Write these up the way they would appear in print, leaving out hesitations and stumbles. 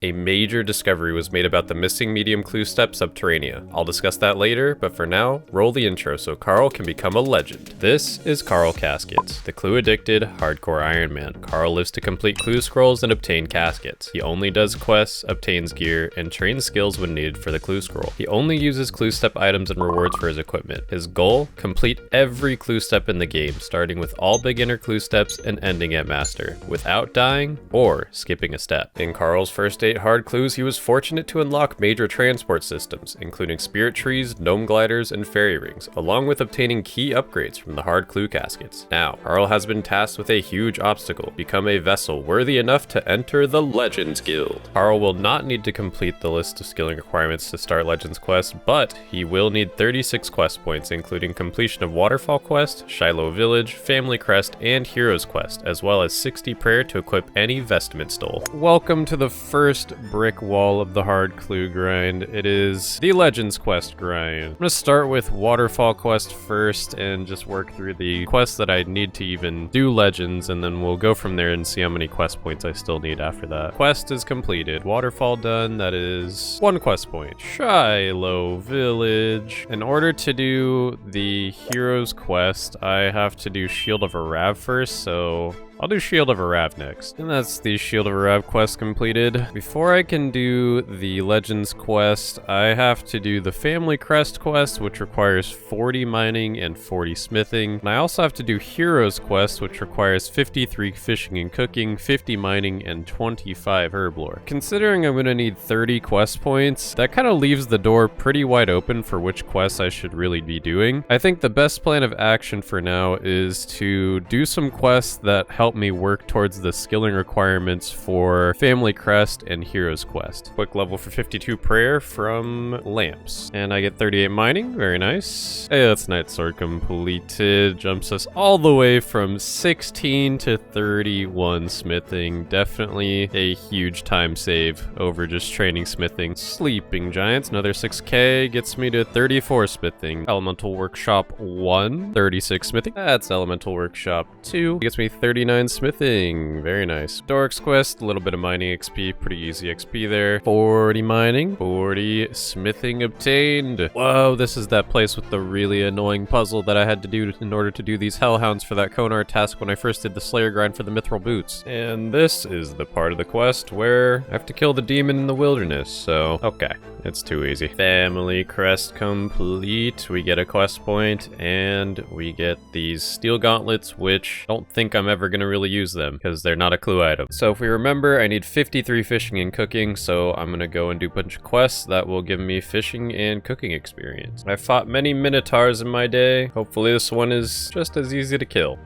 A major discovery was made about the missing medium clue step Subterranea. I'll discuss that later, but for now, roll the intro so Carl can become a legend. This is Carl Caskets, the clue-addicted, hardcore Iron Man. Carl lives to complete clue scrolls and obtain caskets. He only does quests, obtains gear, and trains skills when needed for the clue scroll. He only uses clue step items and rewards for his equipment. His goal? Complete every clue step in the game, starting with all beginner clue steps and ending at master, without dying or skipping a step. In Carl's first hard clues, he was fortunate to unlock major transport systems, including spirit trees, gnome gliders, and fairy rings, along with obtaining key upgrades from the hard clue caskets. Now, Carl has been tasked with a huge obstacle: become a vessel worthy enough to enter the Legends Guild. Carl will not need to complete the list of skilling requirements to start Legends Quest, but he will need 36 quest points, including completion of Waterfall Quest, Shiloh Village, Family Crest, and Heroes Quest, as well as 60 prayer to equip any vestment stole. Welcome to the first brick wall of the hard clue grind. It is the Legends Quest grind. I'm gonna start with Waterfall Quest first and just work through the quests that I need to even do Legends, and then we'll go from there and see how many quest points I still need after that. Quest is completed. Waterfall done. That is 1 quest point. Shiloh Village. In order to do the Heroes Quest, I have to do Shield of Arav first, so I'll do Shield of Arav next. And that's the Shield of Arav quest completed. Before I can do the Legends quest, I have to do the Family Crest quest, which requires 40 mining and 40 smithing. And I also have to do Heroes quest, which requires 53 fishing and cooking, 50 mining, and 25 herblore. Considering I'm gonna need 30 quest points, that kind of leaves the door pretty wide open for which quests I should really be doing. I think the best plan of action for now is to do some quests that help me work towards the skilling requirements for Family Crest and Heroes Quest. Quick level for 52 prayer from Lamps. And I get 38 mining, very nice. Hey, that's Night Sword completed. Jumps us all the way from 16 to 31 smithing. Definitely a huge time save over just training smithing. Sleeping Giants, another 6k, gets me to 34 smithing. Elemental Workshop 1, 36 smithing. That's Elemental Workshop 2, gets me 39 smithing, very nice. Dork's Quest, a little bit of mining XP, pretty easy XP there. 40 mining, 40 smithing obtained. Whoa, this is that place with the really annoying puzzle that I had to do in order to do these Hellhounds for that Konar task when I first did the Slayer grind for the Mithril Boots. And this is the part of the quest where I have to kill the demon in the wilderness, so okay, it's too easy. Family Crest complete, we get a quest point, and we get these steel gauntlets, which I don't think I'm ever gonna really use them because they're not a clue item. So if we remember, I need 53 fishing and cooking, so I'm gonna go and do a bunch of quests that will give me fishing and cooking experience. I fought many minotaurs in my day. Hopefully this one is just as easy to kill.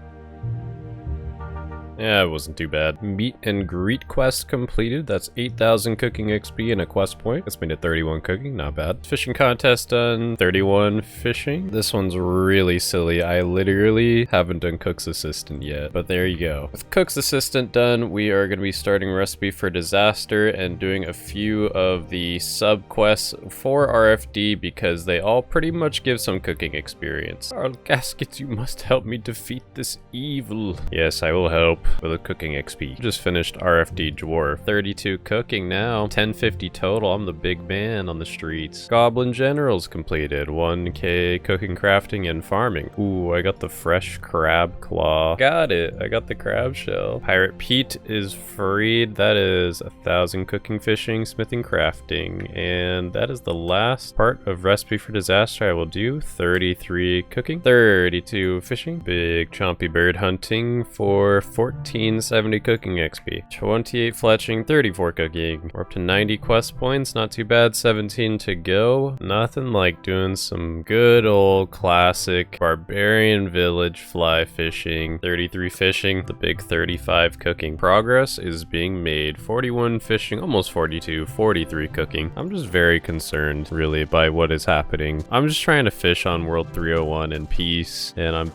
Yeah, it wasn't too bad. Meet and greet quest completed. That's 8,000 cooking XP and a quest point. That's made it 31 cooking, not bad. Fishing contest done, 31 fishing. This one's really silly. I literally haven't done Cook's Assistant yet, but there you go. With Cook's Assistant done, we are going to be starting Recipe for Disaster and doing a few of the sub quests for RFD because they all pretty much give some cooking experience. Carl Caskets, you must help me defeat this evil. Yes, I will help. With a cooking XP. Just finished RFD Dwarf. 32 cooking now. 1050 total. I'm the big man on the streets. Goblin Generals completed. 1k cooking, crafting, and farming. Ooh, I got the fresh crab claw. Got it. I got the crab shell. Pirate Pete is freed. That is 1,000 cooking, fishing, smithing, crafting. And that is the last part of Recipe for Disaster I will do. 33 cooking, 32 fishing, big chompy bird hunting for 1470 cooking XP, 28 fletching, 34 cooking. We're up to 90 quest points, not too bad, 17 to go. Nothing like doing some good old classic barbarian village fly fishing. 33 fishing, the big 35 cooking. Progress is being made. 41 fishing, almost 42, 43 cooking. I'm just very concerned really by what is happening. I'm just trying to fish on World 301 in peace, and I'm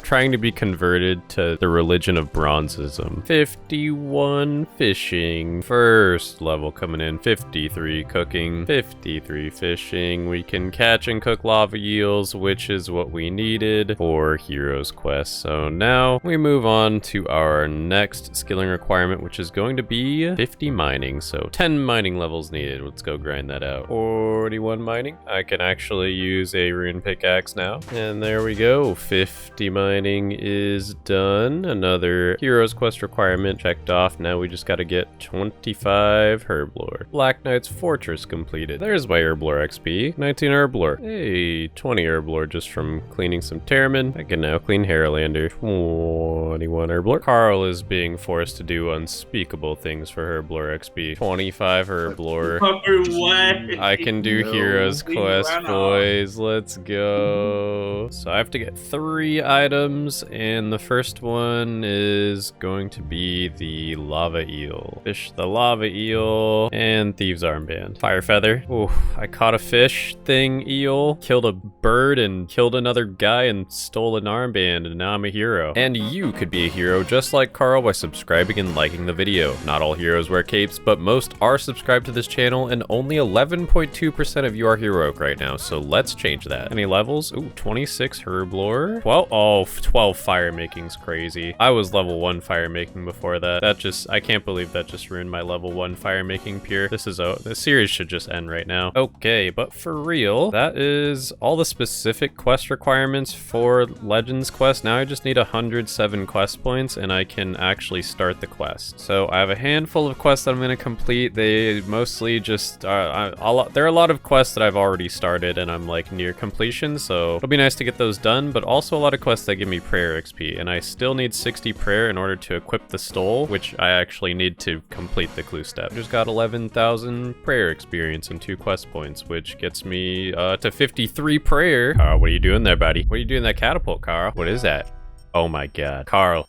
trying to be converted to the religion of bronze bronzism. 51 fishing. First level coming in. 53 cooking. 53 fishing. We can catch and cook lava eels, which is what we needed for Heroes Quest. So now we move on to our next skilling requirement, which is going to be 50 mining. So 10 mining levels needed. Let's go grind that out. 41 mining. I can actually use a rune pickaxe now. And there we go. 50 mining is done. Another Heroes Quest requirement checked off. Now we just got to get 25 herblore. Black Knight's Fortress completed. There's my herblore XP. 19 herblore. Hey, 20 herblore just from cleaning some Terramin. I can now clean Haralander. 21 herblore. Carl is being forced to do unspeakable things for herblore XP. 25 herblore. I can do Heroes Quest, boys. Let's go. So I have to get 3 items, and the first one is going to be the lava eel. Fish the lava eel and thieves armband. Fire feather. Oh, I caught a fish thing eel, killed a bird and killed another guy and stole an armband, and now I'm a hero. And you could be a hero just like Carl by subscribing and liking the video. Not all heroes wear capes, but most are subscribed to this channel, and only 11.2% of you are heroic right now, so let's change that. Any levels? Ooh, 26 herblore. 12 fire making's crazy. I was level 1 fire making before that. I can't believe that just ruined my level 1 fire making pure. The series should just end right now. Okay, but for real, that is all the specific quest requirements for Legends quest. Now I just need 107 quest points and I can actually start the quest. So I have a handful of quests that I'm going to complete. They mostly just there are a lot of quests that I've already started and I'm like near completion, so it'll be nice to get those done, but also a lot of quests that give me prayer XP, and I still need 60 prayer in order to equip the stole, which I actually need to complete the clue step. Just got 11,000 prayer experience and 2 quest points, which gets me to 53 prayer. Carl, what are you doing there, buddy? What are you doing that catapult, Carl? What is that? Oh my god. Carl,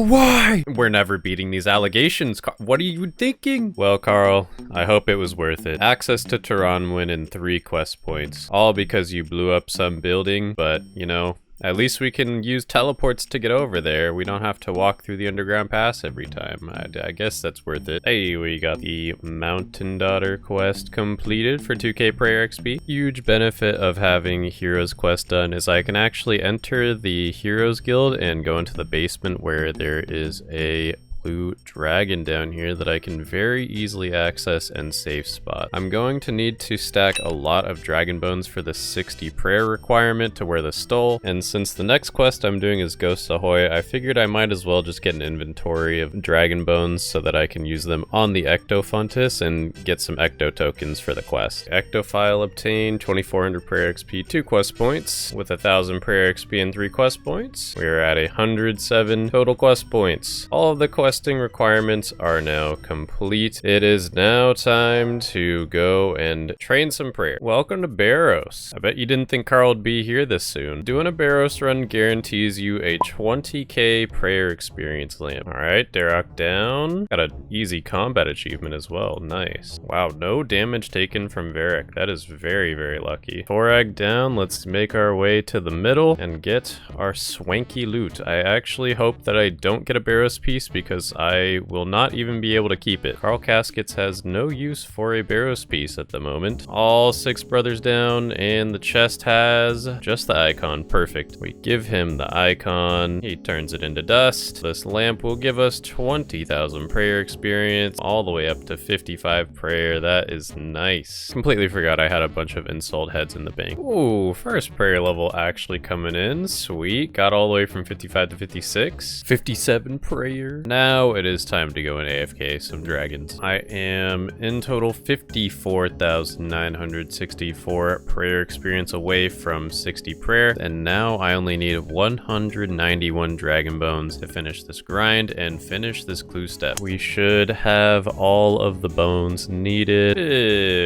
why? We're never beating these allegations. What are you thinking? Well, Carl, I hope it was worth it. Access to Tehran and 3 quest points. All because you blew up some building, but, you know, at least we can use teleports to get over there. We don't have to walk through the underground pass every time. I guess that's worth it. Hey, we got the Mountain Daughter quest completed for 2k prayer XP. Huge benefit of having Heroes quest done is I can actually enter the Heroes Guild and go into the basement where there is a blue dragon down here that I can very easily access and safe spot. I'm going to need to stack a lot of dragon bones for the 60 prayer requirement to wear the stole, and since the next quest I'm doing is Ghost Ahoy, I figured I might as well just get an inventory of dragon bones so that I can use them on the Ectofontis and get some Ecto tokens for the quest. Ectofile obtained, 2400 prayer XP, 2 quest points, with 1000 prayer XP and 3 quest points. We are at 107 total quest points. All of the questing requirements are now complete. It is now time to go and train some prayer. Welcome to Barrows. I bet you didn't think Carl would be here this soon. Doing a Barrows run guarantees you a 20k prayer experience lamp. Alright, Derek down. Got an easy combat achievement as well. Nice. Wow, no damage taken from Varric. That is very, very lucky. Torag down. Let's make our way to the middle and get our swanky loot. I actually hope that I don't get a Barrows piece because I will not even be able to keep it. Carl Caskets has no use for a Barrows piece at the moment. All 6 brothers down, and the chest has just the icon. Perfect. We give him the icon. He turns it into dust. This lamp will give us 20,000 prayer experience, all the way up to 55 prayer. That is nice. Completely forgot I had a bunch of installed heads in the bank. Ooh, first prayer level actually coming in. Sweet. Got all the way from 55 to 56. 57 prayer. Now it is time to go and AFK some dragons. I am in total 54,964 prayer experience away from 60 prayer, and now I only need 191 dragon bones to finish this grind and finish this clue step. We should have all of the bones needed.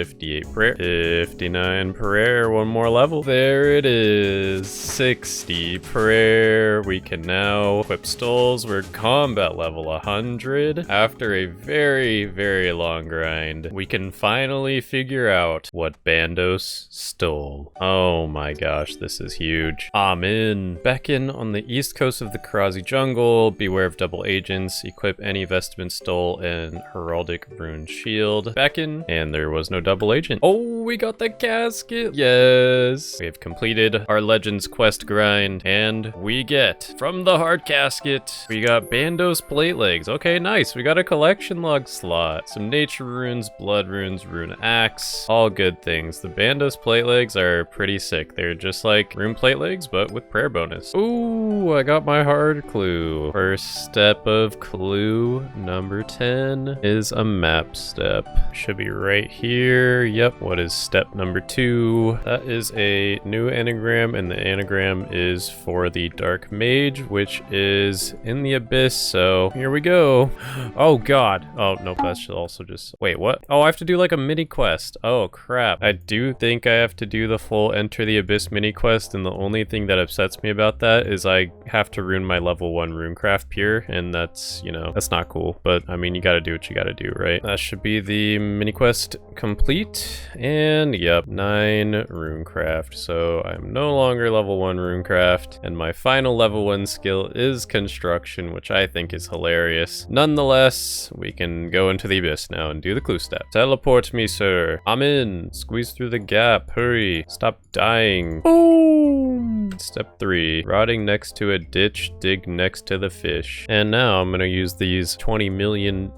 58 prayer, 59 prayer, 1 more level. There it is, 60 prayer. We can now equip stoles. We're combat level 100. After a very, very long grind, we can finally figure out what Bandos stole. Oh my gosh, this is huge. I'm in. Back in on the east coast of the Karazi jungle, beware of double agents, equip any vestment stole and heraldic rune shield. Back in, and there was no double agent. Oh, we got the casket. Yes. We have completed our Legends quest grind, and we get from the hard casket, we got Bandos plate legs. Okay, nice. We got a collection log slot, some nature runes, blood runes, rune axe, all good things. The Bandos plate legs are pretty sick. They're just like rune plate legs, but with prayer bonus. Ooh, I got my hard clue. First step of clue number 10 is a map step. Should be right here. Yep. What is step number 2? That is a new anagram, and the anagram is for the dark mage, which is in the abyss. So here we go. Oh god. Oh nope, that's also just, wait, what? Oh, I have to do like a mini quest. Oh crap. I do think I have to do the full enter the abyss mini quest, and the only thing that upsets me about that is I have to rune my level 1 runecraft pure, and that's, you know, that's not cool. But I mean, you gotta do what you gotta do, right? That should be the mini quest complete. And yep, 9 runecraft. So I'm no longer level 1 runecraft, and my final level 1 skill is construction, which I think is hilarious. Nonetheless, we can go into the abyss now and do the clue step. Teleport me, sir. I'm in. Squeeze through the gap. Hurry. Stop dying. Boom. Step 3. Rotting next to a ditch. Dig next to the fish. And now I'm gonna use these $20 million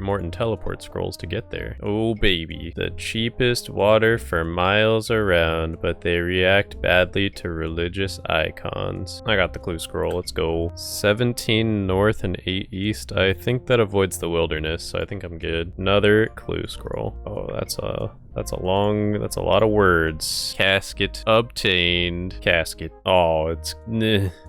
Morton teleport scrolls to get there. Oh baby. The cheapest water for miles around, but they react badly to religious icons. I got the clue scroll. Let's go. 17 north and 8 east. I think that avoids the wilderness, so I think I'm good. Another clue scroll. Oh, that's a lot of words. Casket obtained. Casket. Oh, it's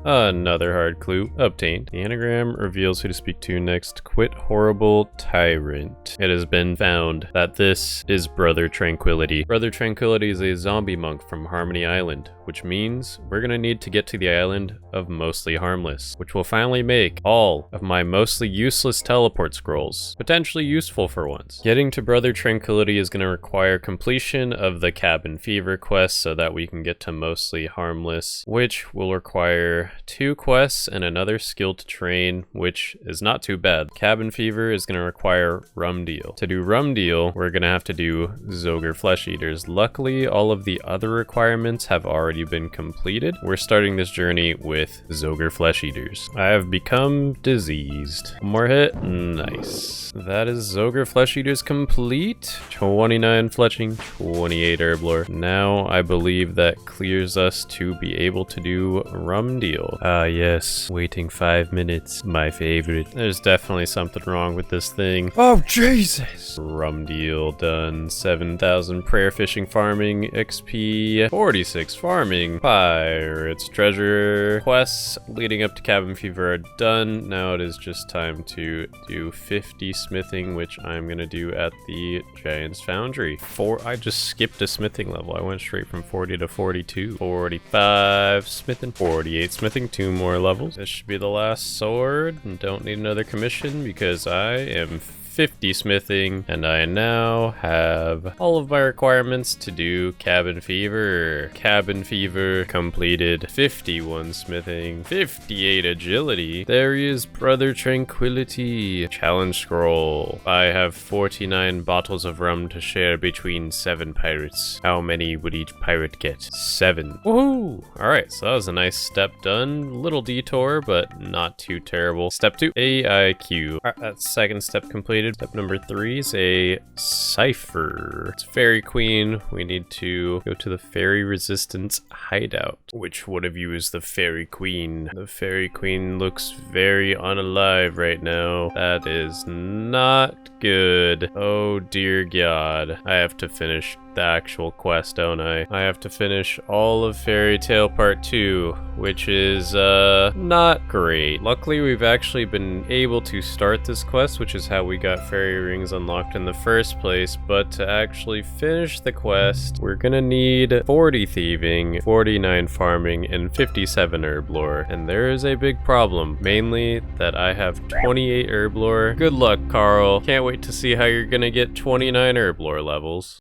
another hard clue obtained. The anagram reveals who to speak to next. Quit horrible tyrant. It has been found that this is Brother Tranquility. Brother Tranquility is a zombie monk from Harmony Island, which means we're gonna need to get to the island of Mostly Harmless, which will finally make all of my mostly useless teleport scrolls potentially useful for once. Getting to Brother Tranquility is gonna require completion of the Cabin Fever quest so that we can get to Mostly Harmless, which will require 2 quests and another skill to train, which is not too bad. Cabin Fever is going to require Rum Deal. To do Rum Deal, we're going to have to do Zogre Flesh Eaters. Luckily, all of the other requirements have already been completed. We're starting this journey with Zogre Flesh Eaters. I have become diseased. One more hit. Nice. That is Zogre Flesh Eaters complete. 29 fletching, 28 herb lore. Now I believe that clears us to be able to do Rum Deal. Ah yes, waiting 5 minutes, my favorite. There's definitely something wrong with this thing. Oh Jesus! Rum Deal done. 7,000 prayer fishing farming XP, 46 farming, pirates treasure quests leading up to Cabin Fever are done. Now it is just time to do 50 smithing, which I'm gonna do at the Giant's Foundry. I just skipped a smithing level. I went straight from 40 to 42. 45 smithing, 48 smithing, 2 more levels. This should be the last sword, and don't need another commission because I am 50 smithing, and I now have all of my requirements to do Cabin Fever. Cabin Fever completed. 51 smithing, 58 agility. There is Brother Tranquility. Challenge scroll. I have 49 bottles of rum to share between 7 pirates. How many would each pirate get? 7. Woohoo! Alright, so that was a nice step done. Little detour, but not too terrible. Step 2, AIQ. Alright, that's second step completed. Step number 3 is a cipher. It's Fairy Queen. We need to go to the Fairy Resistance hideout. Which one of you is the Fairy Queen? The Fairy Queen looks very unalive right now. That is not good. Oh dear God. I have to finish the actual quest, don't I? I have to finish all of Fairy Tale Part 2, which is not great. Luckily, we've actually been able to start this quest, which is how we got fairy rings unlocked in the first place, but to actually finish the quest, we're gonna need 40 thieving, 49 farming, farming in 57 herb lore, and there is a big problem, mainly that I have 28 herb lore. Good luck, Carl. Can't wait to see how you're gonna get 29 herb lore levels.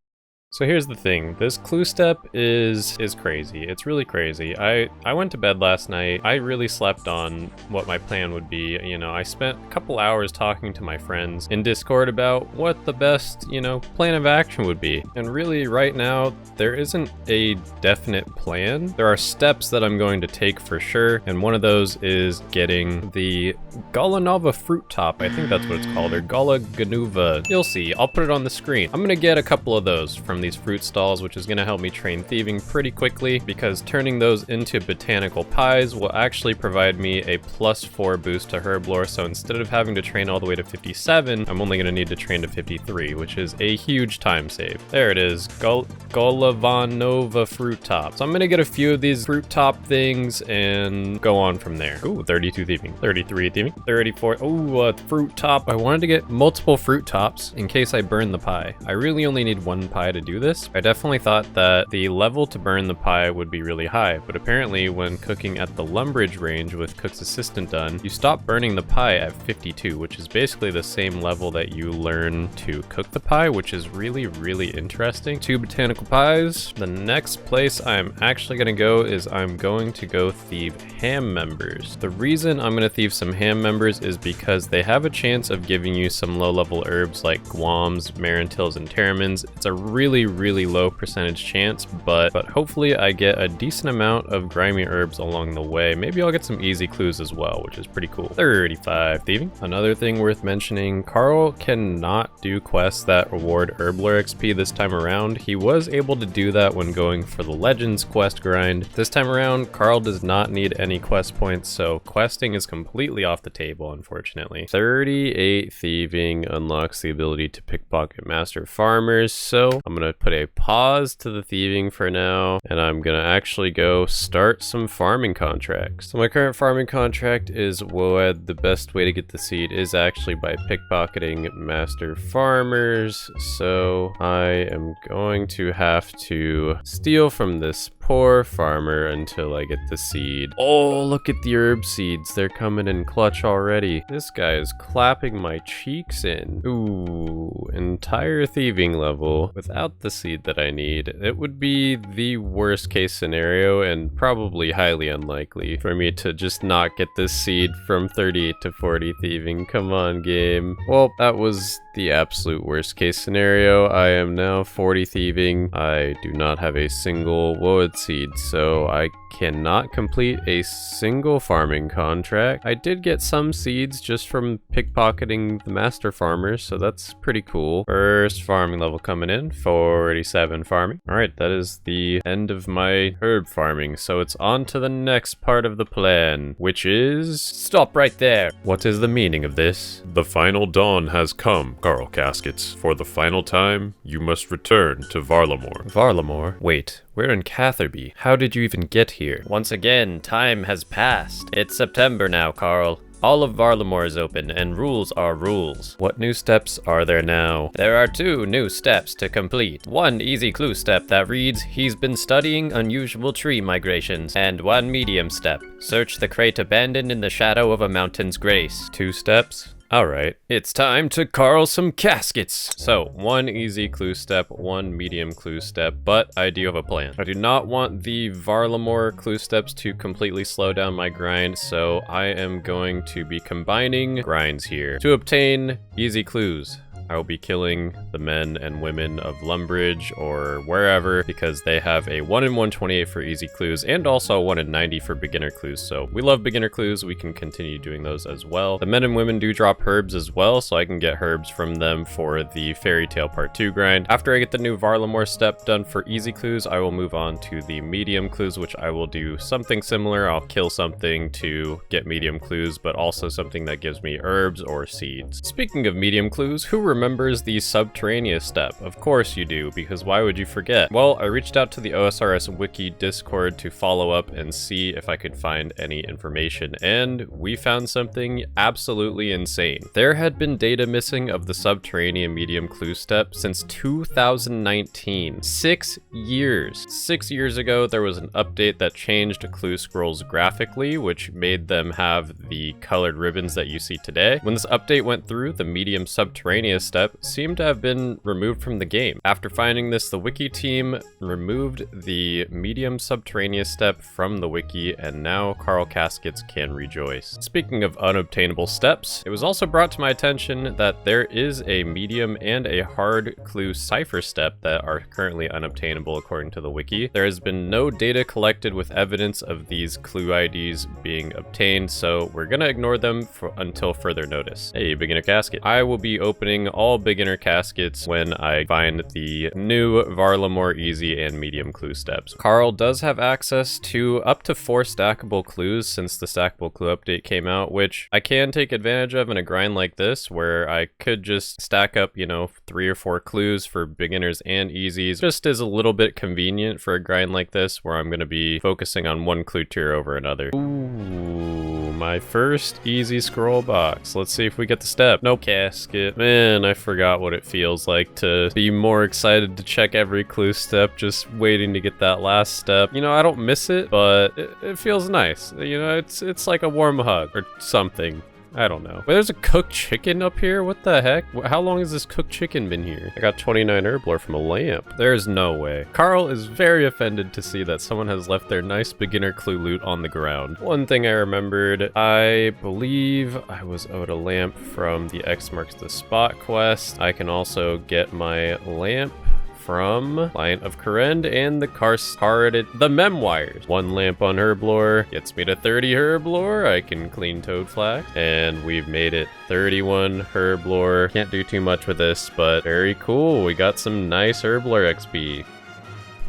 So here's the thing, this clue step is crazy. It's really crazy. I went to bed last night. I really slept on what my plan would be. You know, I spent a couple hours talking to my friends in Discord about what the best, plan of action would be. And really right now, there isn't a definite plan. There are steps that I'm going to take for sure. And one of those is getting the Galanova fruit top. I think that's what it's called, or Galaganuva. You'll see, I'll put it on the screen. I'm gonna get a couple of those from these fruit stalls, which is going to help me train thieving pretty quickly, because turning those into botanical pies will actually provide me a +4 boost to herb lore. So instead of having to train all the way to 57, I'm only going to need to train to 53, which is a huge time save. There it is, Golavanova fruit top. So I'm going to get a few of these fruit top things and go on from there. Ooh, 32 thieving, 33 thieving, 34. Ooh, fruit top. I wanted to get multiple fruit tops in case I burn the pie. I really only need one pie to do this. I definitely thought that the level to burn the pie would be really high, but apparently when cooking at the Lumbridge range with Cook's Assistant done, you stop burning the pie at 52, which is basically the same level that you learn to cook the pie, which is really, really interesting. 2 botanical pies. The next place I'm actually going to go is I'm going to go thieve ham members. The reason I'm going to thieve some ham members is because they have a chance of giving you some low-level herbs like guams, marantils, and terramins. It's a really low percentage chance, but hopefully I get a decent amount of grimy herbs along the way. Maybe I'll get some easy clues as well, which is pretty cool. 35 thieving. Another thing worth mentioning, Carl cannot do quests that reward herb lore XP this time around. He was able to do that when going for the Legends quest grind. This time around, Carl does not need any quest points, so questing is completely off the table, unfortunately. 38 thieving unlocks the ability to pickpocket master farmers, so I'm gonna put a pause to the thieving for now, and I'm gonna actually go start some farming contracts. So my current farming contract is Woed. The best way to get the seed is actually by pickpocketing master farmers, so I am going to have to steal from this poor farmer until I get the seed. Oh, look at the herb seeds. They're coming in clutch already. This guy is clapping my cheeks in. Ooh, entire thieving level without the seed that I need. It would be the worst case scenario and probably highly unlikely for me to just not get this seed from 38 to 40 thieving. Come on, game. Well, that was the absolute worst case scenario. I am now 40 thieving. I do not have a single wood seed, so I cannot complete a single farming contract. I did get some seeds just from pickpocketing the master farmers, so that's pretty cool. First farming level coming in, 47 farming. All right, that is the end of my herb farming, so it's on to the next part of the plan, which is... Stop right there! What is the meaning of this? The final dawn has come, Carl Caskets. For the final time, you must return to Varlamore. Varlamore? Wait, we're in Catherby. How did you even get here? Once again, time has passed. It's September now, Carl. All of Varlamore is open, and rules are rules. What new steps are there now? There are 2 new steps to complete. 1 easy clue step that reads, he's been studying unusual tree migrations, and 1 medium step, search the crate abandoned in the shadow of a mountain's grace. 2 steps? Alright, it's time to carl some caskets! So, 1 easy clue step, 1 medium clue step, but I do have a plan. I do not want the Varlamore clue steps to completely slow down my grind, so I am going to be combining grinds here to obtain easy clues. I will be killing the men and women of Lumbridge or wherever because they have a 1 in 128 for easy clues and also a 1 in 90 for beginner clues. So we love beginner clues. We can continue doing those as well. The men and women do drop herbs as well, so I can get herbs from them for the Fairy Tale Part 2 grind. After I get the new Varlamore step done for easy clues, I will move on to the medium clues, which I will do something similar. I'll kill something to get medium clues, but also something that gives me herbs or seeds. Speaking of medium clues, who remembers the subterraneous step? Of course you do, because why would you forget? Well, I reached out to the OSRS Wiki Discord to follow up and see if I could find any information, and we found something absolutely insane. There had been data missing of the subterranean medium clue step since 2019. 6 years. 6 years ago, there was an update that changed clue scrolls graphically, which made them have the colored ribbons that you see today. When this update went through, the medium subterraneous step seemed to have been removed from the game. After finding this, the wiki team removed the medium subterraneous step from the wiki, and now Carl Caskets can rejoice. Speaking of unobtainable steps, it was also brought to my attention that there is a medium and a hard clue cipher step that are currently unobtainable according to the wiki. There has been no data collected with evidence of these clue IDs being obtained, so we're gonna ignore them until further notice. Hey, beginner casket. I will be opening all beginner caskets when I find the new Varlamore easy and medium clue steps. Carl does have access to up to 4 stackable clues since the stackable clue update came out, which I can take advantage of in a grind like this, where I could just stack up, 3 or 4 clues for beginners and easies. Just is a little bit convenient for a grind like this, where I'm going to be focusing on one clue tier over another. Ooh, my first easy scroll box. Let's see if we get the step. Nope. Casket. Man, I forgot what it feels like to be more excited to check every clue step, just waiting to get that last step. I don't miss it, but it feels nice. It's like a warm hug or something. I don't know. Wait, there's a cooked chicken up here? What the heck? How long has this cooked chicken been here? I got 29 herb lore from a lamp. There's no way. Carl is very offended to see that someone has left their nice beginner clue loot on the ground. One thing I remembered, I believe I was owed a lamp from the X marks the spot quest. I can also get my lamp from Client of Korend and the Memoirs. 1 lamp on herb lore gets me to 30 herb lore. I can clean toad flax, and we've made it 31 herb lore. Can't do too much with this, but very cool. We got some nice herb lore XP.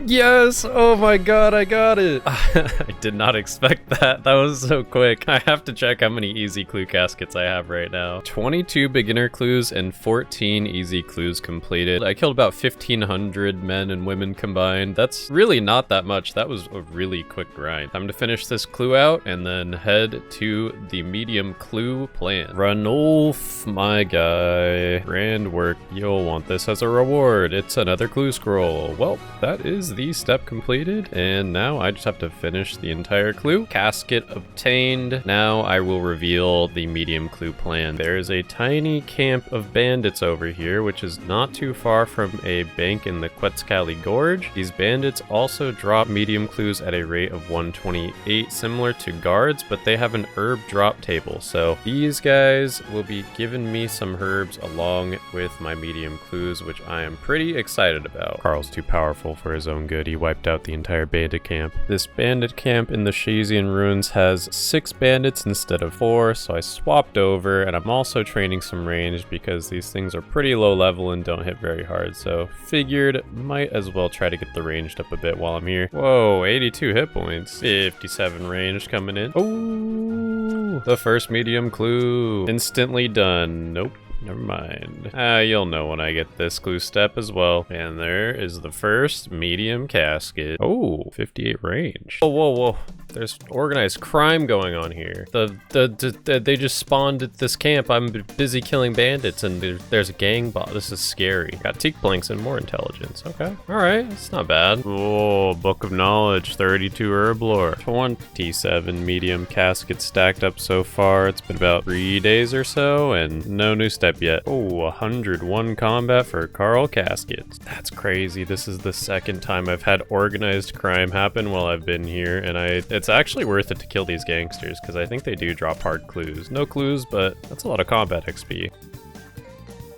Yes! Oh my god, I got it! I did not expect that. That was so quick. I have to check how many easy clue caskets I have right now. 22 beginner clues and 14 easy clues completed. I killed about 1,500 men and women combined. That's really not that much. That was a really quick grind. Time to finish this clue out and then head to the medium clue plan. Ranulf, my guy. Grand work. You'll want this as a reward. It's another clue scroll. Well, that is the step completed, and now I just have to finish the entire clue. Casket obtained. Now I will reveal the medium clue plan. There's a tiny camp of bandits over here, which is not too far from a bank in the Quetzcali Gorge. These bandits also drop medium clues at a rate of 128, similar to guards, but they have an herb drop table. So these guys will be giving me some herbs along with my medium clues, which I am pretty excited about. Carl's too powerful for his own good. He wiped out the entire bandit camp. This bandit camp in the Shazian ruins has 6 bandits instead of 4, so I swapped over, and I'm also training some ranged because these things are pretty low level and don't hit very hard, so figured might as well try to get the ranged up a bit while I'm here. Whoa, 82 hit points. 57 ranged coming in. Oh, the first medium clue. Instantly done. Nope. Never mind. You'll know when I get this clue step as well. And there is the first medium casket. Oh, 58 range. Oh, whoa, whoa. There's organized crime going on here. They just spawned at this camp. I'm busy killing bandits, and there's a gang boss. This is scary. Got teak planks and more intelligence. Okay. All right. It's not bad. Oh, book of knowledge. 32 herb lore. 27 medium caskets stacked up so far. It's been about 3 days or so, and no new step yet. Oh, 101 combat for Carl Caskets. That's crazy. This is the second time I've had organized crime happen while I've been here, and it's actually worth it to kill these gangsters because I think they do drop hard clues. No clues, but that's a lot of combat XP.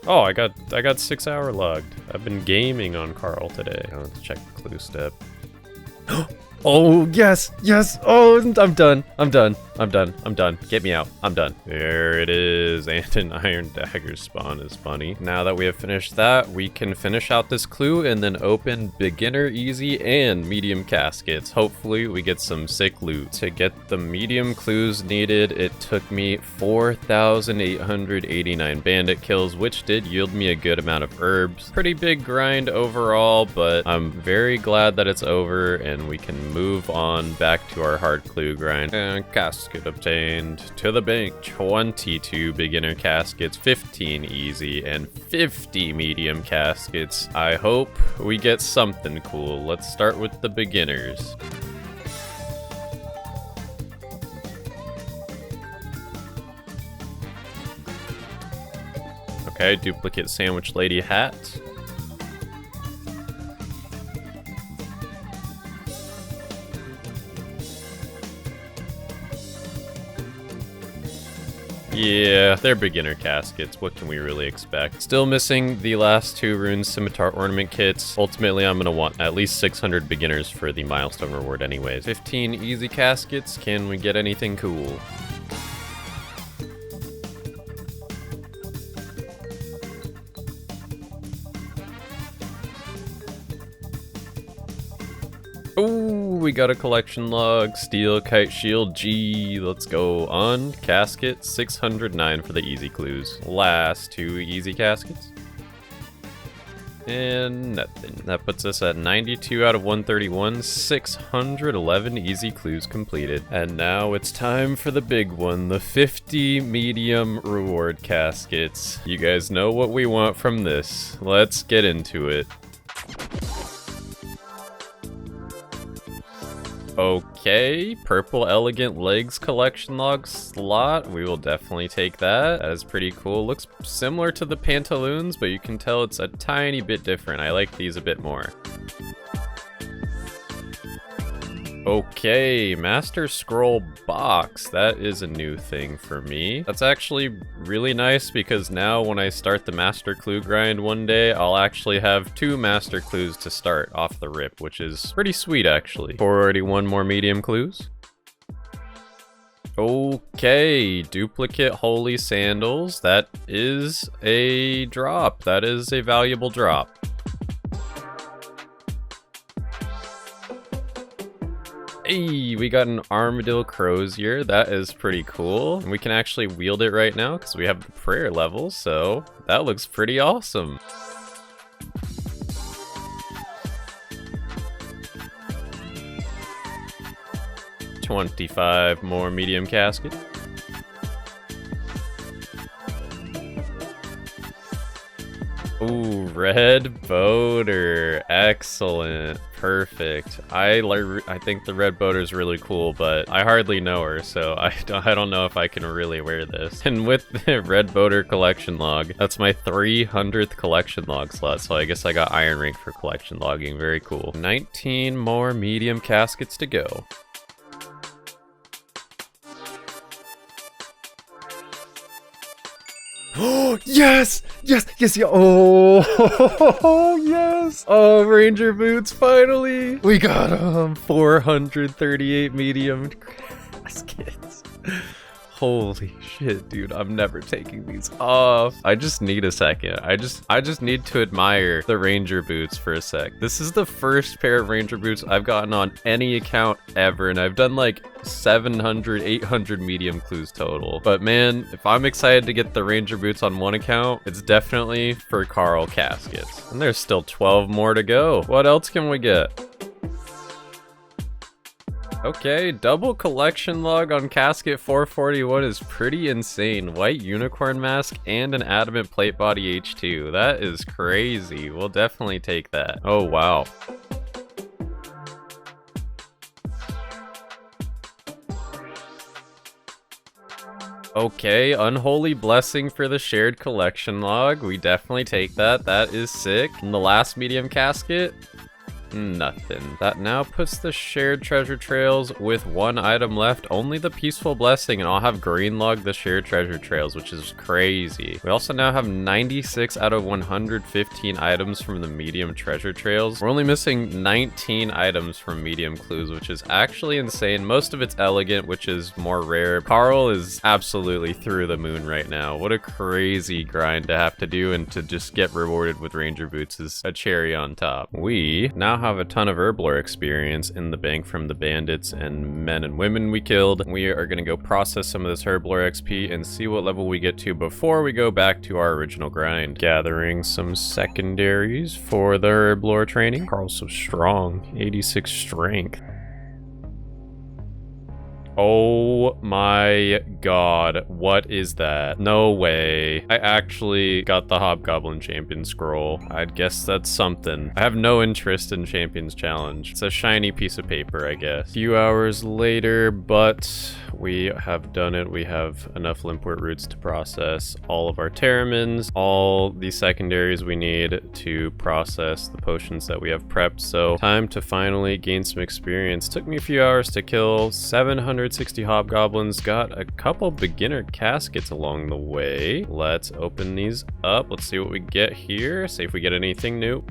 Oh, I got 6 hour logged. I've been gaming on Carl today. Let's check the clue step. Oh, yes, yes. Oh, I'm done. I'm done. I'm done. Get me out. I'm done. There it is. And an iron dagger spawn is funny. Now that we have finished that, we can finish out this clue and then open beginner, easy, and medium caskets. Hopefully we get some sick loot. To get the medium clues needed, it took me 4,889 bandit kills, which did yield me a good amount of herbs. Pretty big grind overall, but I'm very glad that it's over and we can move on back to our hard clue grind. And casket obtained. To the bank, 22 beginner caskets, 15 easy, and 50 medium caskets. I hope we get something cool. Let's start with the beginners. Okay, duplicate sandwich lady hat. Yeah, they're beginner caskets. What can we really expect? Still missing the last 2 rune scimitar ornament kits. Ultimately, I'm gonna want at least 600 beginners for the milestone reward anyways. 15 easy caskets. Can we get anything cool? Oh, we got a collection log. Steel kite shield G. Let's go on. Casket 609 for the easy clues. Last 2 easy caskets. And nothing. That puts us at 92 out of 131. 611 easy clues completed. And now it's time for the big one. The 50 medium reward caskets. You guys know what we want from this. Let's get into it. Okay, purple elegant legs collection log slot. We will definitely take that. That is pretty cool. Looks similar to the pantaloons, but you can tell it's a tiny bit different. I like these a bit more. Okay, Master Scroll box. That is a new thing for me. That's actually really nice because now when I start the Master Clue grind one day, I'll actually have 2 Master Clues to start off the rip, which is pretty sweet actually. 481 more medium clues. Okay, duplicate holy sandals. That is a drop. That is a valuable drop. Hey, we got an armadillo crozier. That is pretty cool. And we can actually wield it right now because we have the prayer level, so that looks pretty awesome. $25 more medium casket. Ooh, red boater. Excellent. Perfect. I think the red boater is really cool, but I hardly know her, so I don't know if I can really wear this. And with the red boater collection log, that's my 300th collection log slot, so I guess I got iron rank for collection logging. Very cool. 19 more medium caskets to go. Oh, yes! Yes! Yes! Yeah. Oh, yes! Oh, Ranger boots, finally! We got 438 medium caskets. Holy shit, dude, I'm never taking these off. I just need a second. I just need to admire the Ranger boots for a sec. This is the first pair of Ranger boots I've gotten on any account ever, and I've done like 700, 800 medium clues total. But man, if I'm excited to get the Ranger boots on one account, it's definitely for Carl Caskets. And there's still 12 more to go. What else can we get? Okay, double collection log on casket 441 is pretty insane. White unicorn mask and an adamant plate body H2. That is crazy. We'll definitely take that. Oh, wow. Okay, unholy blessing for the shared collection log. We definitely take that. That is sick. And the last medium casket. Nothing. That now puts the shared treasure trails with one item left, only the peaceful blessing, and I'll have green log the shared treasure trails, which is crazy. We also now have 96 out of 115 items from the medium treasure trails. We're only missing 19 items from medium clues, which is actually insane. Most of it's elegant, which is more rare. Carl is absolutely through the moon right now. What a crazy grind to have to do, and to just get rewarded with ranger boots is a cherry on top. We now have a ton of herblore experience in the bank from the bandits and men and women we killed. We are going to go process some of this herblore XP and see what level we get to before we go back to our original grind. Gathering some secondaries for the herblore training. Carl's so strong, 86 strength. Oh my god, what is that? No way. I actually got the Hobgoblin Champion scroll. I'd guess that's something. I have no interest in Champions Challenge. It's a shiny piece of paper, I guess. A few hours later, but we have done it. We have enough Limpwort roots to process all of our Terramins, all the secondaries we need to process the potions that we have prepped. So time to finally gain some experience. Took me a few hours to kill 760 hobgoblins, got a couple beginner caskets along the way. Let's open these up. Let's see what we get here. See if we get anything new.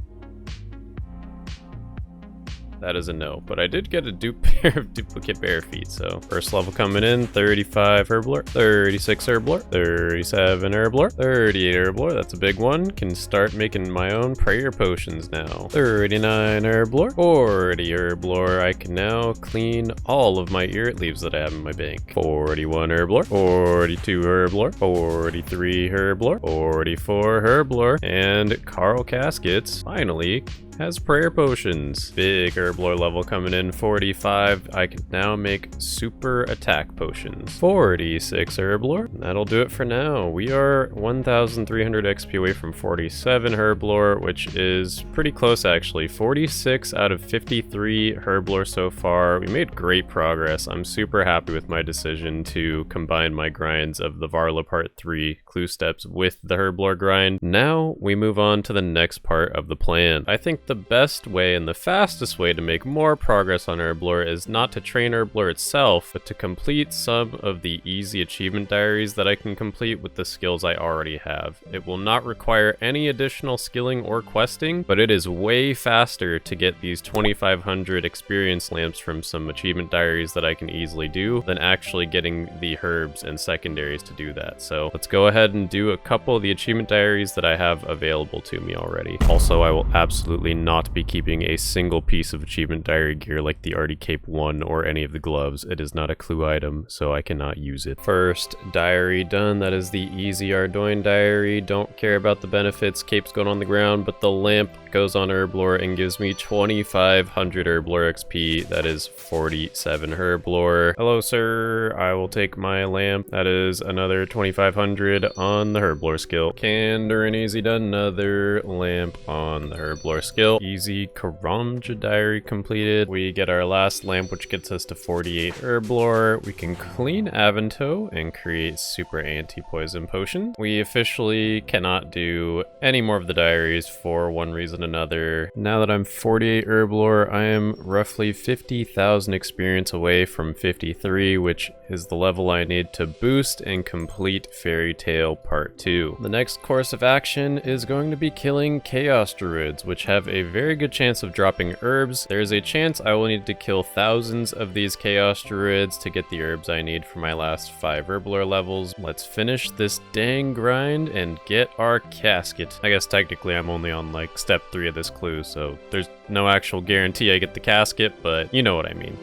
That is a no, but I did get a pair of duplicate bare feet. So first level coming in, 35 herblore, 36 herblore, 37 herblore, 38 herblore. That's a big one. Can start making my own prayer potions now. 39 herblore, 40 herblore. I can now clean all of my irrit leaves that I have in my bank. 41 herblore, 42 herblore, 43 herblore, 44 herblore, and Carl Caskets finally has prayer potions. Big herblore level coming in, 45. I can now make super attack potions. 46 herblore. That'll do it for now. We are 1,300 XP away from 47 herblore, which is pretty close actually. 46 out of 53 herblore so far. We made great progress. I'm super happy with my decision to combine my grinds of the Varla Part 3 clue steps with the herblore grind. Now we move on to the next part of the plan. I think the best way and the fastest way to make more progress on herblore is not to train herblore itself, but to complete some of the easy achievement diaries that I can complete with the skills I already have. It will not require any additional skilling or questing, but it is way faster to get these 2,500 experience lamps from some achievement diaries that I can easily do than actually getting the herbs and secondaries to do that. So let's go ahead and do a couple of the achievement diaries that I have available to me already. Also, I will absolutely not be keeping a single piece of achievement diary gear like the Artie Cape 1 or any of the gloves. It is not a clue item, so I cannot use it. First diary done. That is the easy Ardoin diary. Don't care about the benefits. Cape's going on the ground, but the lamp goes on herblore and gives me 2,500 herblore XP. That is 47 herblore. Hello, sir. I will take my lamp. That is another 2,500 on the herblore skill. Candor and easy done. Another lamp on the herblore skill. Easy Karamja diary completed. We get our last lamp, which gets us to 48 herblore. We can clean Avento and create super anti-poison potions. We officially cannot do any more of the diaries for one reason or another. Now that I'm 48 herblore, I am roughly 50,000 experience away from 53, which is the level I need to boost and complete Fairy Tale Part 2. The next course of action is going to be killing Chaos Druids, which have a very good chance of dropping herbs. There's a chance I will need to kill thousands of these Chaos Druids to get the herbs I need for my last 5 herblore levels. Let's finish this dang grind and get our casket. I guess technically I'm only on like step 3 of this clue, so there's no actual guarantee I get the casket, but you know what I mean.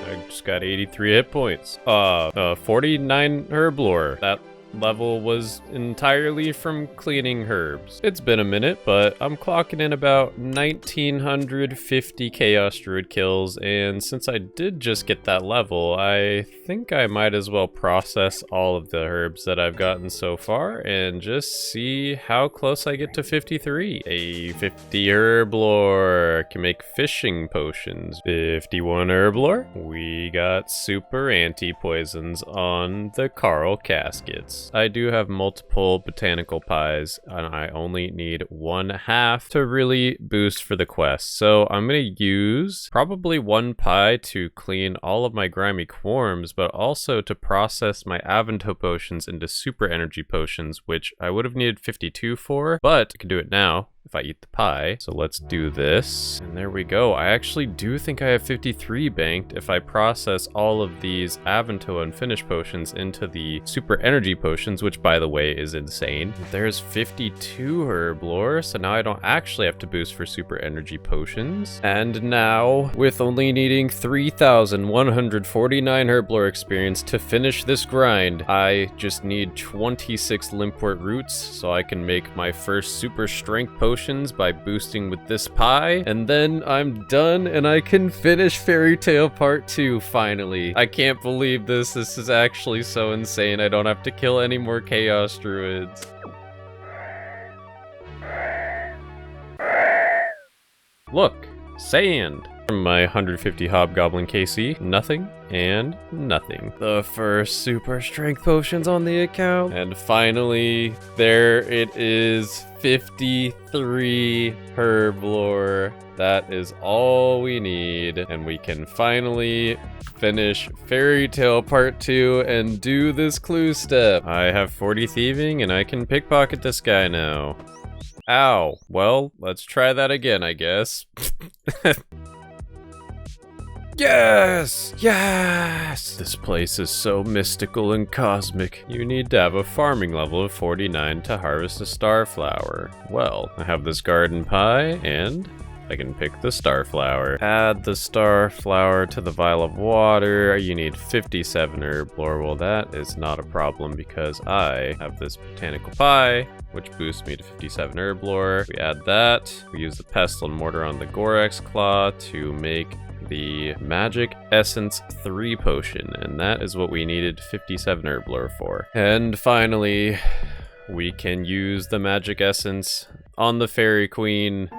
I just got 83 hit points. 49 herblore. That level was entirely from cleaning herbs. It's been a minute, but I'm clocking in about 1,950 Chaos Druid kills, and since I did just get that level, I think I might as well process all of the herbs that I've gotten so far and just see how close I get to 53. A 50 herblore can make fishing potions. 51 herblore. We got super anti-poisons on the Carl Caskets. Yes, I do have multiple botanical pies, and I only need 1/2 to really boost for the quest. So I'm gonna use probably 1 pie to clean all of my grimy quarms, but also to process my Avanto potions into super energy potions, which I would have needed 52 for, but I can do it now if I eat the pie. So let's do this. And there we go. I actually do think I have 53 banked if I process all of these Avanto unfinished potions into the super energy potions, which by the way is insane. There's 52 herb lore, so now I don't actually have to boost for super energy potions. And now, with only needing 3,149 herb lore experience to finish this grind, I just need 26 limpwort roots so I can make my first super strength potion by boosting with this pie, and then I'm done and I can finish Fairy Tale Part 2 finally. I can't believe this. This is actually so insane. I don't have to kill any more Chaos Druids. Look, sand. From my 150 Hobgoblin KC, nothing and nothing. The first super strength potions on the account. And finally, there it is, 53 herb lore. That is all we need. And we can finally finish Fairy Tale Part 2 and do this clue step. I have 40 thieving and I can pickpocket this guy now. Ow. Well, let's try that again, I guess. Yes! Yes! This place is so mystical and cosmic. You need to have a farming level of 49 to harvest a starflower. Well, I have this garden pie, and I can pick the starflower. Add the starflower to the vial of water. You need 57 herb lore. Well, that is not a problem because I have this botanical pie, which boosts me to 57 herb lore. We add that. We use the pestle and mortar on the Gorex claw to make the Magic Essence 3 potion, and that is what we needed 57 herb lore for. And finally, we can use the Magic Essence on the Fairy Queen,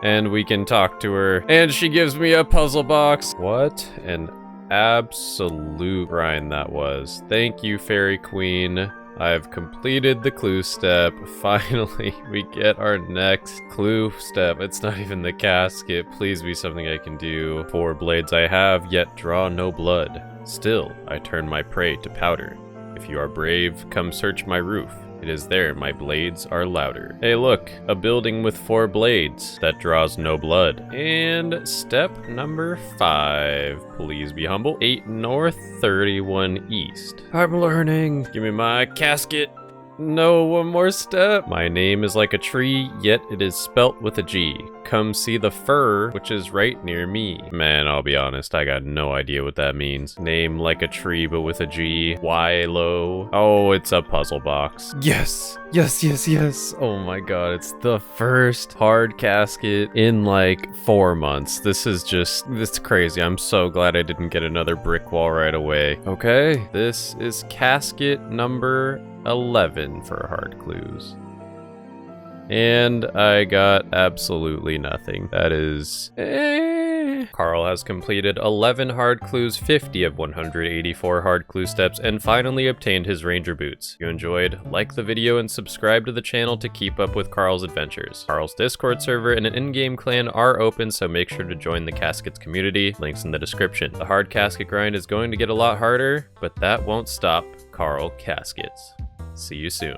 and we can talk to her, and she gives me a puzzle box. What an absolute grind that was. Thank you, Fairy Queen. I've completed the clue step. Finally, we get our next clue step. It's not even the casket. Please be something I can do. 4 blades I have, yet draw no blood. Still, I turn my prey to powder. If you are brave, come search my roof. It is there my blades are louder. Hey look, a building with 4 blades that draws no blood. And step number 5, please be humble. 8 north, 31 east. I'm learning. Give me my casket. No, one more step. My name is like a tree, yet it is spelt with a G. Come see the fir, which is right near me. Man, I'll be honest, I got no idea what that means. Name like a tree, but with a G. Wilo. Oh, it's a puzzle box. Yes, yes, yes, yes. Oh my god, it's the first hard casket in like 4 months. This is crazy. I'm so glad I didn't get another brick wall right away. Okay, this is casket number 11 for hard clues. And I got absolutely nothing. That is... Carl has completed 11 hard clues, 50 of 184 hard clue steps, and finally obtained his ranger boots. If you enjoyed, like the video and subscribe to the channel to keep up with Carl's adventures. Carl's Discord server and an in-game clan are open, so make sure to join the Caskets community. Links in the description. The hard casket grind is going to get a lot harder, but that won't stop Carl Caskets. See you soon.